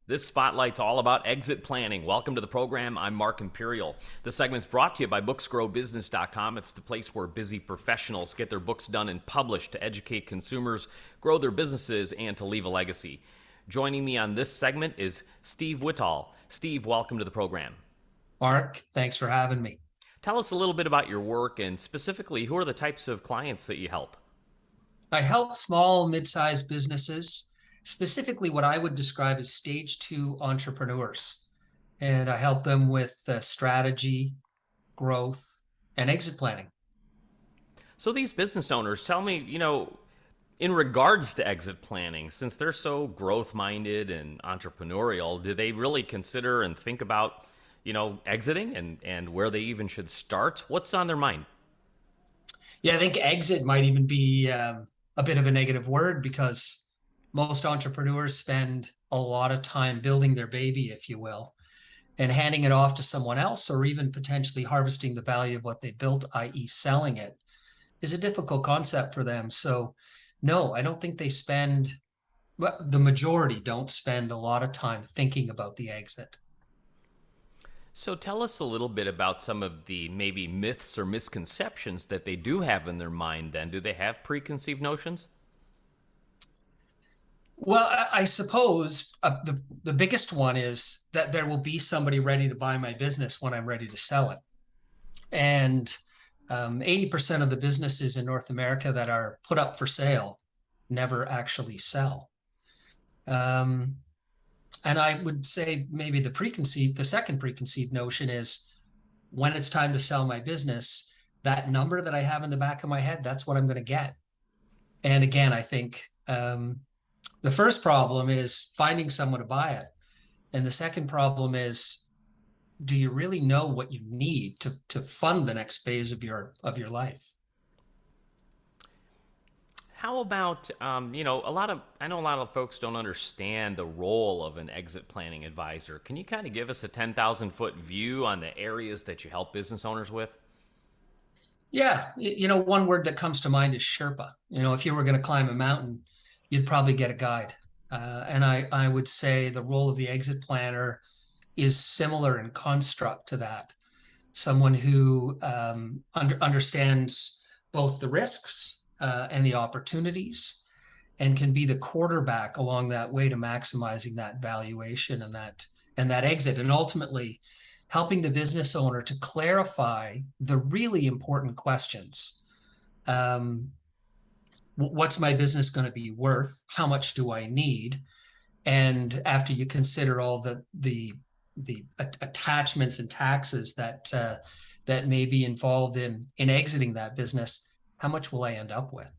This spotlight's all about exit planning. Welcome to the program. I'm Mark Imperial. This segment's brought to you by booksgrowbusiness.com. It's the place where busy professionals get their books done and published to educate consumers, grow their businesses, and to leave a legacy. Joining me on this segment is Steve Wittal. Steve, welcome to the program. Mark, thanks for having me. Tell us a little bit about your work and specifically who are the types of clients that you help? I help small, mid-sized businesses, specifically what I would describe as stage two entrepreneurs. And I help them with strategy, growth, and exit planning. So these business owners, tell me, in regards to exit planning, since they're so growth minded and entrepreneurial, do they really consider and think about, exiting and where they even should start? What's on their mind? Yeah, I think exit might even be a bit of a negative word because most entrepreneurs spend a lot of time building their baby, if you will, and handing it off to someone else, or even potentially harvesting the value of what they built, i.e., selling it, is a difficult concept for them. So, no, I don't think they spend, well, the majority don't spend a lot of time thinking about the exit. So tell us a little bit about some of the maybe myths or misconceptions that they do have in their mind then. Do they have preconceived notions? Well, I suppose the biggest one is that there will be somebody ready to buy my business when I'm ready to sell it. And 80% of the businesses in North America that are put up for sale never actually sell. Um, and I would say maybe the second preconceived notion is when it's time to sell my business, that number that I have in the back of my head, that's what I'm going to get. And again, I think the first problem is finding someone to buy it. And the second problem is, do you really know what you need to fund the next phase of your life? How about, I know a lot of folks don't understand the role of an exit planning advisor. Can you kind of give us a 10,000-foot view on the areas that you help business owners with? Yeah, one word that comes to mind is Sherpa. If you were going to climb a mountain, you'd probably get a guide. And I would say the role of the exit planner is similar in construct to that. Someone who understands both the risks and the opportunities and can be the quarterback along that way to maximizing that valuation and that exit, and ultimately helping the business owner to clarify the really important questions. What's my business going to be worth? How much do I need? And after you consider all the attachments and taxes that may be involved in exiting that business, how much will I end up with?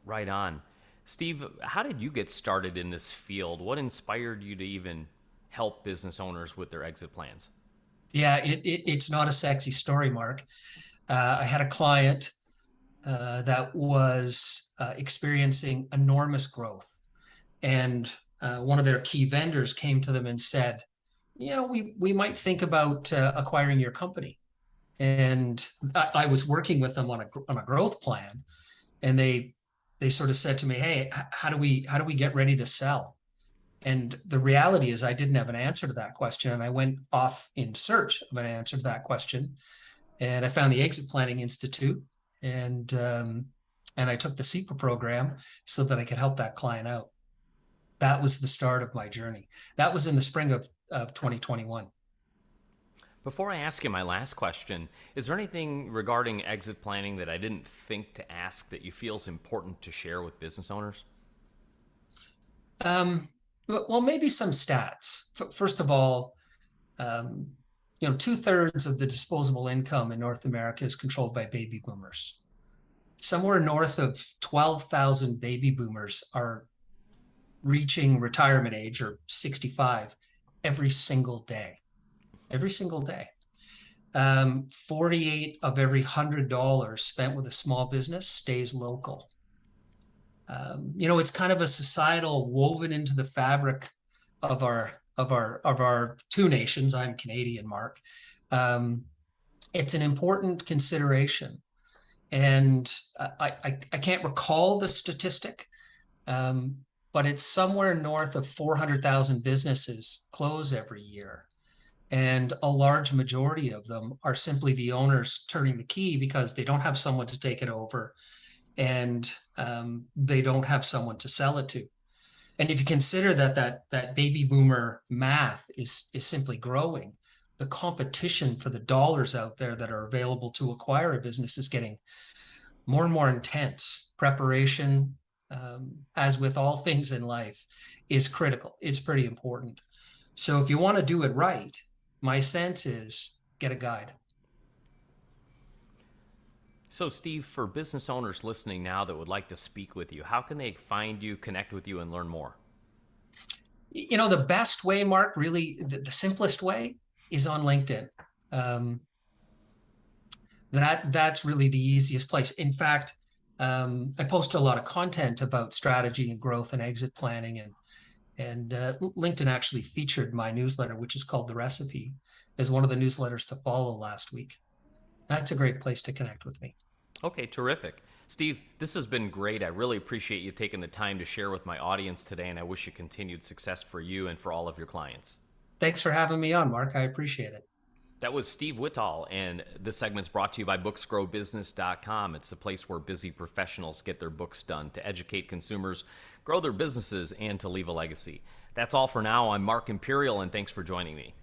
Right on. Steve, how did you get started in this field? What inspired you to even help business owners with their exit plans? Yeah, it's not a sexy story, Mark. I had a client that was experiencing enormous growth. And one of their key vendors came to them and said, we might think about acquiring your company. And I was working with them on a growth plan, and they sort of said to me, "Hey, how do we get ready to sell?" And the reality is, I didn't have an answer to that question, and I went off in search of an answer to that question, and I found the Exit Planning Institute, and I took the SEPA program so that I could help that client out. That was the start of my journey. That was in the spring of 2021. Before I ask you my last question, is there anything regarding exit planning that I didn't think to ask that you feel is important to share with business owners? Um, well, maybe some stats. First of all, um, 2/3 of the disposable income in North America is controlled by baby boomers. Somewhere north of 12,000 baby boomers are reaching retirement age, or 65, every single day. Every single day. 48 of every $100 spent with a small business stays local. It's kind of a societal woven into the fabric of our two nations. I'm Canadian, Mark. Um, it's an important consideration, and I can't recall the statistic, um, but it's somewhere north of 400,000 businesses close every year. And a large majority of them are simply the owners turning the key because they don't have someone to take it over, and they don't have someone to sell it to. And if you consider that baby boomer math is simply growing, the competition for the dollars out there that are available to acquire a business is getting more and more intense. Preparation, as with all things in life, is critical. It's pretty important. So if you want to do it right, my sense is get a guide. So, Steve, for business owners listening now that would like to speak with you, how can they find you, connect with you, and learn more? The best way, Mark, really the simplest way is on LinkedIn. Um, that's really the easiest place. In fact, I post a lot of content about strategy and growth and exit planning, and LinkedIn actually featured my newsletter, which is called The Recipe, as one of the newsletters to follow last week. That's a great place to connect with me. Okay, terrific. Steve, this has been great. I really appreciate you taking the time to share with my audience today, and I wish you continued success for you and for all of your clients. Thanks for having me on, Mark. I appreciate it. That was Steve Wittal, and this segment's brought to you by booksgrowbusiness.com. It's the place where busy professionals get their books done to educate consumers, grow their businesses, and to leave a legacy. That's all for now. I'm Mark Imperial, and thanks for joining me.